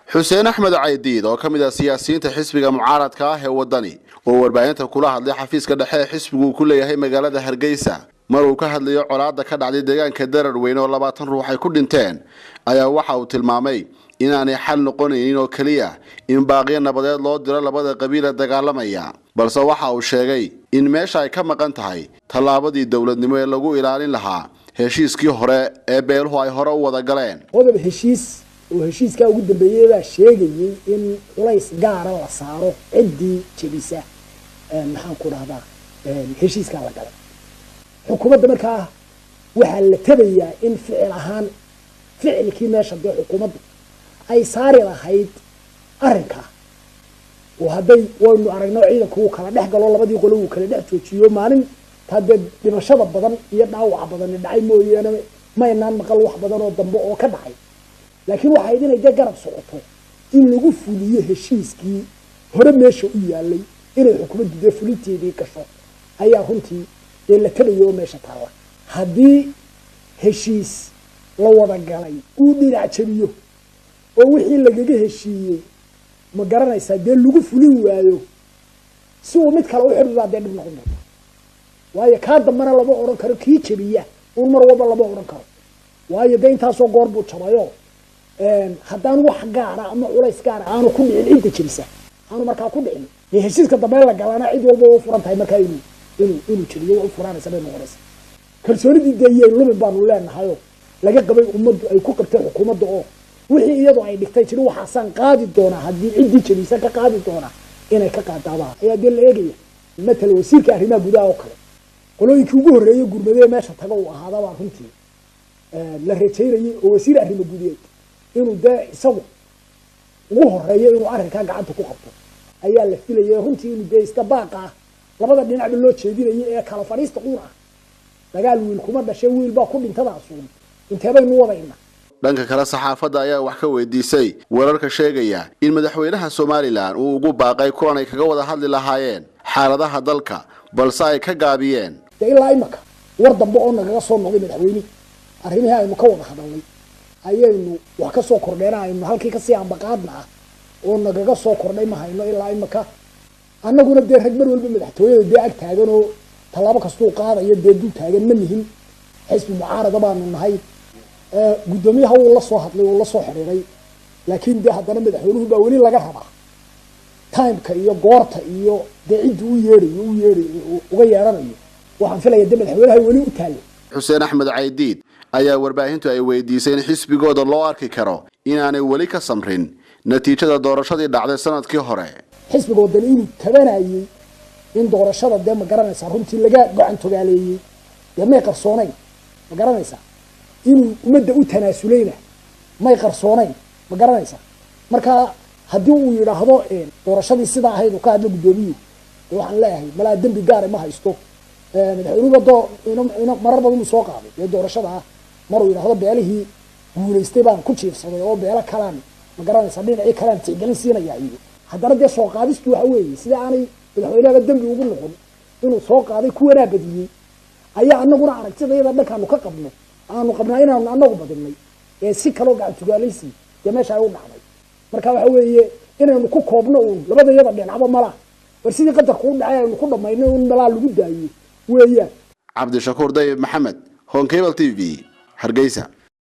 حسين أحمد عيديد oo kamid ah siyaasiyiinta xisbiga mucaaradka ah ee wadani oo warbaahinta kula hadlay xafiiska dhexe xisbigu ku leeyahay magaalada Hargeysa mar uu ka hadlayo colaadda ka dhacday deegaanka Darar Weyn oo 20 ruux ay ku dhinteen ayaa waxa uu tilmaamay in aanay xal noqonayn oo kaliya in baaqiyo nabadeed loo diro labada qabiil dagaalamaya balse waxa uu sheegay in meesha ay ka maqan tahay talaabadii dawladnimo ee lagu ilaalin lahaa heshiiskii hore ee beeluhu ay hore u wada galeen وهشيسكا ugu dambeeyay baa sheegayay in culays gaar ah la saaro cidii jabisa maxaan ku raahdaa heshiiska la galay xukuumadda markaa waxa la tabayaa in ficil ahaan ficilkii meesha dee xukuumaddu ay saari lahayd arrinka oo haday waynu aragno ciidanku uu kala dhex galo labadii qolo uu kala dhex joojiyo maalin taade dhimashada badan iyo dhaawac badan dhacay mooyana ma inaan maqal wax badan oo dambe oo ka dhacay laakiin waxa idin ay garab socoto in lagu fuliyo heshiiskii hore meesha u yaalay inay xukuumaddu dee fulinteedii gasho ayaa runtii la tabayo meesha taala haddii heshiis la wada galay uu dhinac jabiyo oo wixii lagaga heshiiyey ma garanaysaa dee lagu fulin waayo si uu mid kale u xidhiidha dee dhib noqon doonta waayo kaa dambana lama odhan karo kii jabiya uun mar walba lama odhan karo waayo dee intaasoo goor buu jabayo haddaan wax gaar ah ama culays gaar ah aanu ku dhicin inta jirisa aanu markaa ku dhicin heshiiska dambe la galana cid walba oo furan tahay markaa inuu jiriyo oo furanaysa bay noqonaysaa kalsoonidii deeyay lumin baanu leenahay laga qabay ummaddu ay ku qabtay xukuumadda oo wixii iyadu ay dhigtay jiri waxaasan qaadi doonaa haddii cidii jirisa ka qaadi doonaa inay ka qaadaabaa ayaa dee la eegaya matala wasiirka arrimaha gudaha oo kale qolooyinkii ugu horreeyay gurmadee meesha taga uu ahaadabaa runtii la rajaynayay oo wasiir arrimo gudeed inuu dee isagu ugu horeeyo inuu arrinkaa gacanta ku qabto ayaa la filayay runtii inuu dee iska baaqa ah labada dhinacba loo jeedinayay ee kala fadhiista quur ah dagaal wiil kuma dhashay wiil baa ku dhintadaasuun inteebaynu wadayna dhanka kale saxaafadda ayaa wax ka weydiisay wararka sheegaya in madaxweynaha Soomaaliland uu ugu baaqay kulan ay kaga wada hadli lahaayeen xaaladaha dalka balse ay ka gaabiyeen ilaa imaka war dambe oo naga soo noqday madaxweyne arrimaha aynu ka wada hadalnay ayaynu wax ka soo kordheenayno halkii ka sii ambaqaadna ah oo nagaga soo kordhay ma hayno ilaa imaka annaguna dee rag mar walba madaxtooyada dee ag taagan oo talaabo kastuu qaadayo dee dul taagan ma nihin xisbi mucaarada baanu nahay gudoomiyaha uu la soo hadlay uu la soo xiriiray laakiin dee haddana madaxweynuhu baa weli laga rabaa timeka iyo goorta iyo dee cidda u yeedhayo uga yeedhanayo waxaan filaya dee madaxweynaha weli u taagan Xuseen Axmed Caydiid ayaa warbaahintu ay weydiisay in xisbigooda loo arki karo inaanay weli ka samrin natiijada doorashadii dhacday sanadkii hore xisbigooda inuu tabanayay in doorashada dee ma garanaysaa runtii laga gacan togaaleeyay dee may qarsoonayn ma garanaysaa inuu ummadda u tanaasuleyna may qarsoonayn ma garanaysaa marka haddii uu yidhaahdo doorashadii sidaa ahayd uu ka hadlo guddoomiye waxaan leeyahay malaa dembi gaare ma haysto madaxweynuhu marar badan uu soo qaaday ee doorashada maruu yidhaahdo beelihii guulaystay baan ku jiifsaday oo beelo kalaan ma garanaysaa dhinacii kalaan tixgelin siinaya iyo haddana dee soo qaadistu waxa weeye sida aanay madaxweynaha dembi ugu noqon inuu soo qaaday kuwanaa badiyey ayaa annaguna aragtidayada dhankaanu ka qabno aanu qabnaa inaanu annagu badinay ee si kaloo gacan tugaalaysi dee meesha ay u dhacday marka waxa weeye inaynu ku koobno uun labada iyada dhinacba malaa war sidii qadarku u dhacay aynu ku dhammayno un malaa lagu daayo weeyaan Cabdi Shakuur Dayib Maxamed Hon Cable TV Hargeysa.